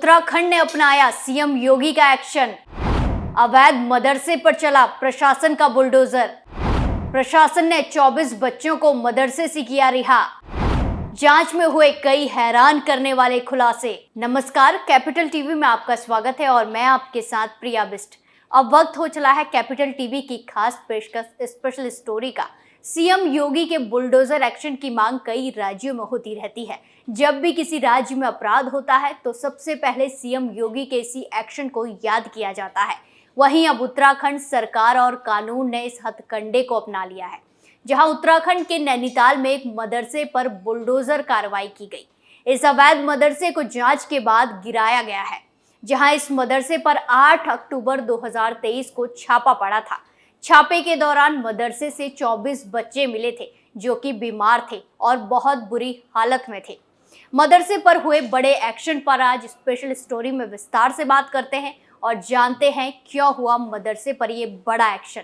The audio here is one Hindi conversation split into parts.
उत्तराखंड ने अपनाया सीएम योगी का एक्शन। अवैध मदरसे पर चला प्रशासन का बुलडोजर। प्रशासन ने 24 बच्चों को मदरसे से किया रिहा। जांच में हुए कई हैरान करने वाले खुलासे। नमस्कार, कैपिटल टीवी में आपका स्वागत है और मैं आपके साथ प्रिया बिस्ट। अब वक्त हो चला है कैपिटल टीवी की खास पेशकश स्पेशल स्टोरी का। सीएम योगी के बुलडोजर एक्शन की मांग कई राज्यों में होती रहती है। जब भी किसी राज्य में अपराध होता है तो सबसे पहले सीएम योगी के इसी एक्शन को याद किया जाता है। वहीं अब उत्तराखंड सरकार और कानून ने इस हथकंडे को अपना लिया है, जहां उत्तराखंड के नैनीताल में एक मदरसे पर बुलडोजर कार्रवाई की गई। इस अवैध मदरसे को जांच के बाद गिराया गया है, जहां इस मदरसे पर 8 अक्टूबर 2023 को छापा पड़ा था। छापे के दौरान मदरसे से 24 बच्चे मिले थे जो कि बीमार थे और बहुत बुरी हालत में थे। मदरसे पर हुए बड़े एक्शन पर आज स्पेशल स्टोरी में विस्तार से बात करते हैं और जानते हैं क्यों हुआ मदरसे पर ये बड़ा एक्शन।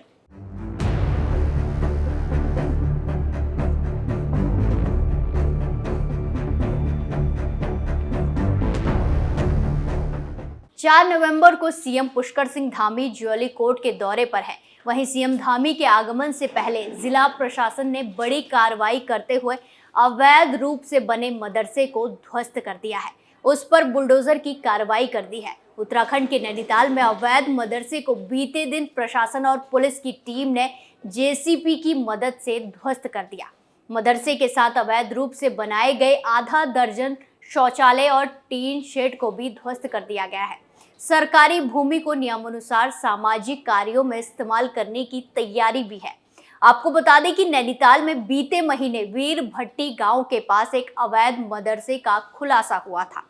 चार नवंबर को सीएम पुष्कर सिंह धामी ज्वाली कोर्ट के दौरे पर है। वहीं सीएम धामी के आगमन से पहले जिला प्रशासन ने बड़ी कार्रवाई करते हुए अवैध रूप से बने मदरसे को ध्वस्त कर दिया है। उस पर बुलडोजर की कार्रवाई कर दी है। उत्तराखंड के नैनीताल में अवैध मदरसे को बीते दिन प्रशासन और पुलिस की टीम ने जेसीबी की मदद से ध्वस्त कर दिया। मदरसे के साथ अवैध रूप से बनाए गए आधा दर्जन शौचालय और टीन शेड को भी ध्वस्त कर दिया गया है। सरकारी भूमि को नियमानुसार सामाजिक कार्यों में इस्तेमाल करने की तैयारी भी है। आपको बता दें कि नैनीताल में बीते महीने वीर भट्टी गांव के पास एक अवैध मदरसे का खुलासा हुआ था।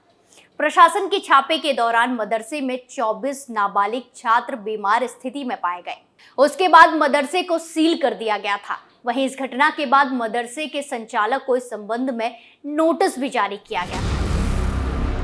प्रशासन के छापे के दौरान मदरसे में 24 नाबालिग छात्र बीमार स्थिति में पाए गए। उसके बाद मदरसे को सील कर दिया गया था। वहीं इस घटना के बाद मदरसे के संचालक को इस संबंध में नोटिस भी जारी किया गया,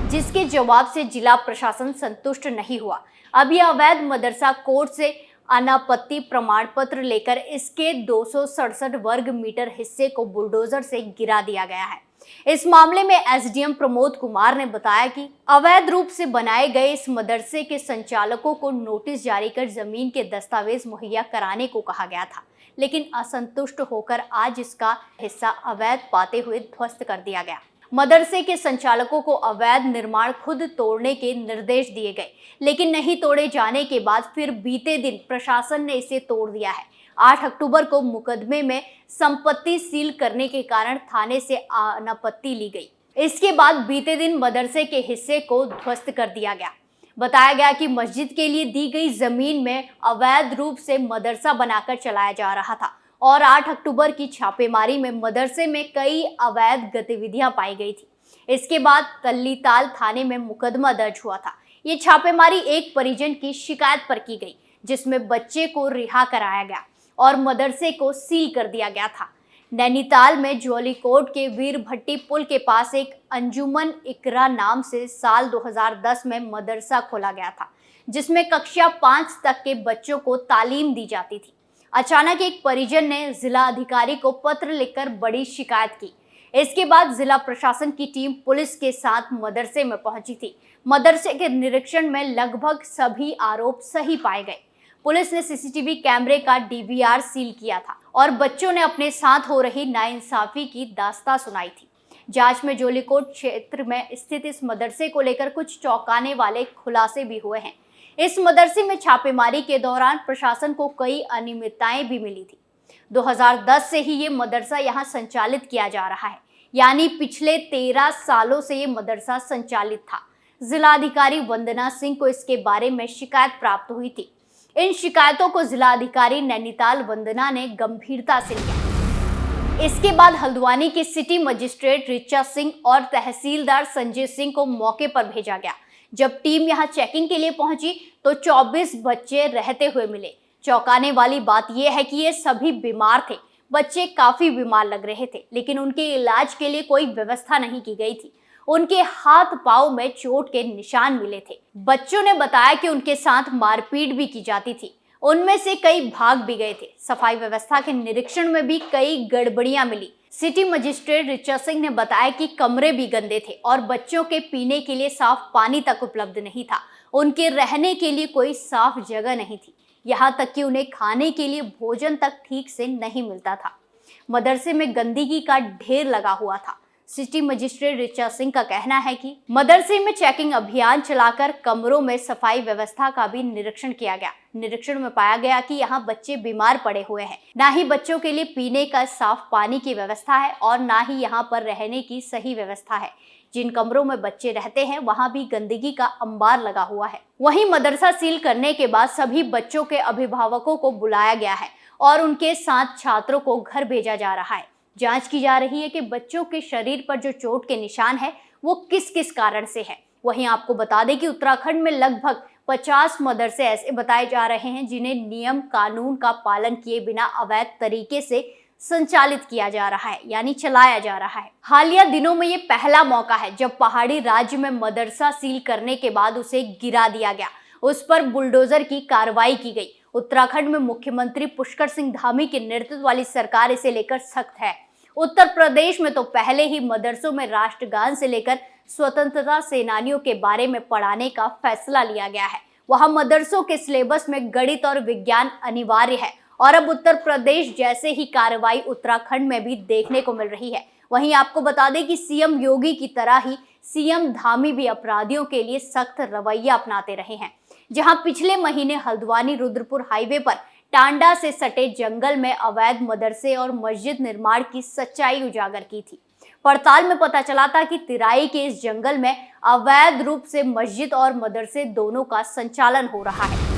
जिसके जवाब से जिला प्रशासन संतुष्ट नहीं हुआ। अब यह अवैध मदरसा कोर्ट से अनापत्ति प्रमाण पत्र लेकर इसके 267 वर्ग मीटर हिस्से को बुलडोजर से गिरा दिया गया है। इस मामले में एसडीएम प्रमोद कुमार ने बताया कि अवैध रूप से बनाए गए इस मदरसे के संचालकों को नोटिस जारी कर जमीन के दस्तावेज मुहैया कराने को कहा गया था, लेकिन असंतुष्ट होकर आज इसका हिस्सा अवैध पाते हुए ध्वस्त कर दिया गया। मदरसे के संचालकों को अवैध निर्माण खुद तोड़ने के निर्देश दिए गए, लेकिन नहीं तोड़े जाने के बाद फिर बीते दिन प्रशासन ने इसे तोड़ दिया है। 8 अक्टूबर को मुकदमे में संपत्ति सील करने के कारण थाने से अनापत्ति ली गई। इसके बाद बीते दिन मदरसे के हिस्से को ध्वस्त कर दिया गया। बताया गया कि मस्जिद के लिए दी गई जमीन में अवैध रूप से मदरसा बनाकर चलाया जा रहा था और 8 अक्टूबर की छापेमारी में मदरसे में कई अवैध गतिविधियां पाई गई थी। इसके बाद तल्लीताल थाने में मुकदमा दर्ज हुआ था। ये छापेमारी एक परिजन की शिकायत पर की गई, जिसमें बच्चे को रिहा कराया गया और मदरसे को सील कर दिया गया था। नैनीताल में ज्वाली कोर्ट के वीर भट्टी पुल के पास एक अंजुमन इकरा नाम से साल 2010 में मदरसा खोला गया था, जिसमें कक्षा 5 तक के बच्चों को तालीम दी जाती थी। अचानक एक परिजन ने जिला अधिकारी को पत्र लिखकर बड़ी शिकायत की। इसके बाद जिला प्रशासन की टीम पुलिस के साथ मदरसे में पहुंची थी। मदरसे के निरीक्षण में लगभग सभी आरोप सही पाए गए। पुलिस ने सीसीटीवी कैमरे का डीवीआर सील किया था और बच्चों ने अपने साथ हो रही नाइंसाफी की दास्तां सुनाई थी। जांच में जोलीकोट क्षेत्र में स्थित इस मदरसे को लेकर कुछ चौंकाने वाले खुलासे भी हुए हैं। इस मदरसे में छापेमारी के दौरान प्रशासन को कई अनियमितताएं भी मिली थी। 2010 से ही ये मदरसा यहाँ संचालित किया जा रहा है, यानी पिछले 13 सालों से ये मदरसा संचालित था। जिलाधिकारी वंदना सिंह को इसके बारे में शिकायत प्राप्त हुई थी। इन शिकायतों को जिलाधिकारी नैनीताल वंदना ने गंभीरता से लिया। इसके बाद हल्द्वानी की सिटी मजिस्ट्रेट रिचा सिंह और तहसीलदार संजय सिंह को मौके पर भेजा गया। जब टीम यहां चेकिंग के लिए पहुंची तो 24 बच्चे रहते हुए मिले। चौंकाने वाली बात यह है कि ये सभी बीमार थे। बच्चे काफी बीमार लग रहे थे, लेकिन उनके इलाज के लिए कोई व्यवस्था नहीं की गई थी। उनके हाथ पांव में चोट के निशान मिले थे। बच्चों ने बताया कि उनके साथ मारपीट भी की जाती थी। उनमें से कई भाग भी गए थे। सफाई व्यवस्था के निरीक्षण में भी कई गड़बड़ियां मिली। सिटी मजिस्ट्रेट ऋचा सिंह ने बताया कि कमरे भी गंदे थे और बच्चों के पीने के लिए साफ पानी तक उपलब्ध नहीं था। उनके रहने के लिए कोई साफ जगह नहीं थी, यहाँ तक कि उन्हें खाने के लिए भोजन तक ठीक से नहीं मिलता था। मदरसे में गंदगी का ढेर लगा हुआ था। सिटी मजिस्ट्रेट ऋचा सिंह का कहना है कि मदरसे में चेकिंग अभियान चलाकर कमरों में सफाई व्यवस्था का भी निरीक्षण किया गया। निरीक्षण में पाया गया कि यहाँ बच्चे बीमार पड़े हुए हैं, ना ही बच्चों के लिए पीने का साफ पानी की व्यवस्था है और ना ही यहाँ पर रहने की सही व्यवस्था है। जिन कमरों में बच्चे रहते हैं वहाँ भी गंदगी का अंबार लगा हुआ है। वहीं मदरसा सील करने के बाद सभी बच्चों के अभिभावकों को बुलाया गया है और उनके साथ छात्रों को घर भेजा जा रहा है। जांच की जा रही है कि बच्चों के शरीर पर जो चोट के निशान है वो किस किस कारण से है। वहीं आपको बता दें कि उत्तराखंड में लगभग 50 मदरसे ऐसे बताए जा रहे हैं जिन्हें नियम कानून का पालन किए बिना अवैध तरीके से संचालित किया जा रहा है, यानी चलाया जा रहा है। हालिया दिनों में ये पहला मौका है जब पहाड़ी राज्य में मदरसा सील करने के बाद उसे गिरा दिया गया, उस पर बुलडोजर की कार्रवाई की गई। उत्तराखंड में मुख्यमंत्री पुष्कर सिंह धामी के नेतृत्व वाली सरकार इसे लेकर सख्त है। उत्तर प्रदेश में तो पहले ही मदरसों में राष्ट्रगान से लेकर स्वतंत्रता सेनानियों के बारे में पढ़ाने का फैसला लिया गया है। वहां मदरसों के सिलेबस में गणित और विज्ञान अनिवार्य है और अब उत्तर प्रदेश जैसे ही कार्रवाई उत्तराखंड में भी देखने को मिल रही है। वहीं आपको बता दें कि सीएम योगी की तरह ही सीएम धामी भी अपराधियों के लिए सख्त रवैया अपनाते रहे हैं। जहां पिछले महीने हल्द्वानी रुद्रपुर हाईवे पर टांडा से सटे जंगल में अवैध मदरसे और मस्जिद निर्माण की सच्चाई उजागर की थी। पड़ताल में पता चला था कि तिराई के इस जंगल में अवैध रूप से मस्जिद और मदरसे दोनों का संचालन हो रहा है।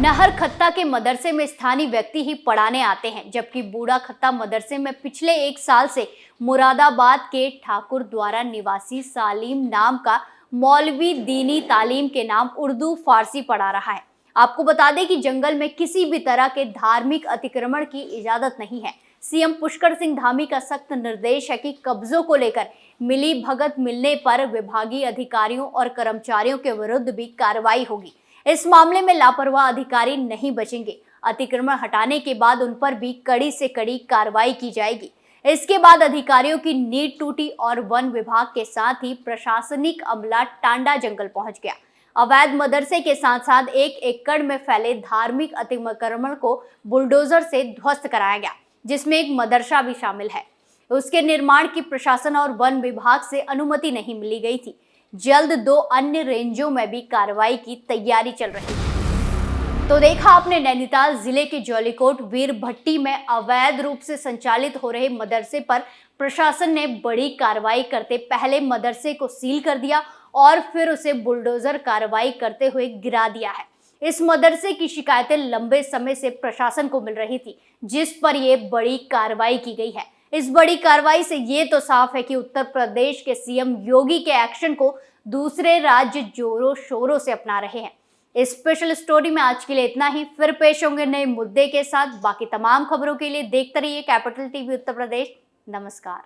नहर खत्ता के मदरसे में स्थानीय व्यक्ति ही पढ़ाने आते हैं, जबकि बूढ़ा खत्ता मदरसे में पिछले 1 साल से मुरादाबाद के ठाकुर द्वारा निवासी सालिम नाम का मौलवी दीनी तालीम के नाम उर्दू फारसी पढ़ा रहा है। आपको बता दें कि जंगल में किसी भी तरह के धार्मिक अतिक्रमण की इजाजत नहीं है। सीएम पुष्कर सिंह धामी का सख्त निर्देश है कि कब्जों को लेकर मिली भगत मिलने पर विभागीय अधिकारियों और कर्मचारियों के विरुद्ध भी कार्रवाई होगी। इस मामले में लापरवाह अधिकारी नहीं बचेंगे। अतिक्रमण हटाने के बाद उन पर भी कड़ी से कड़ी कार्रवाई की जाएगी। इसके बाद अधिकारियों की नींद टूटी और वन विभाग के साथ ही प्रशासनिक अमला टांडा जंगल पहुंच गया। अवैध मदरसे के साथ साथ 1 एकड़ में फैले धार्मिक अतिक्रमण को बुलडोजर से ध्वस्त कराया गया, जिसमें एक मदरसा भी शामिल है। उसके निर्माण की प्रशासन और वन विभाग से अनुमति नहीं मिली गई थी। जल्द 2 अन्य रेंजों में भी कार्रवाई की तैयारी चल रही है। तो देखा आपने नैनीताल जिले के जौलीकोट वीर भट्टी में अवैध रूप से संचालित हो रहे मदरसे पर प्रशासन ने बड़ी कार्रवाई करते पहले मदरसे को सील कर दिया और फिर उसे बुलडोजर कार्रवाई करते हुए गिरा दिया है। इस मदरसे की शिकायतें लंबे समय से प्रशासन को मिल रही थी, जिस पर यह बड़ी कार्रवाई की गई है। इस बड़ी कार्रवाई से ये तो साफ है कि उत्तर प्रदेश के सीएम योगी के एक्शन को दूसरे राज्य जोरों शोरों से अपना रहे हैं। इस स्पेशल स्टोरी में आज के लिए इतना ही। फिर पेश होंगे नए मुद्दे के साथ। बाकी तमाम खबरों के लिए देखते रहिए कैपिटल टीवी उत्तर प्रदेश। नमस्कार।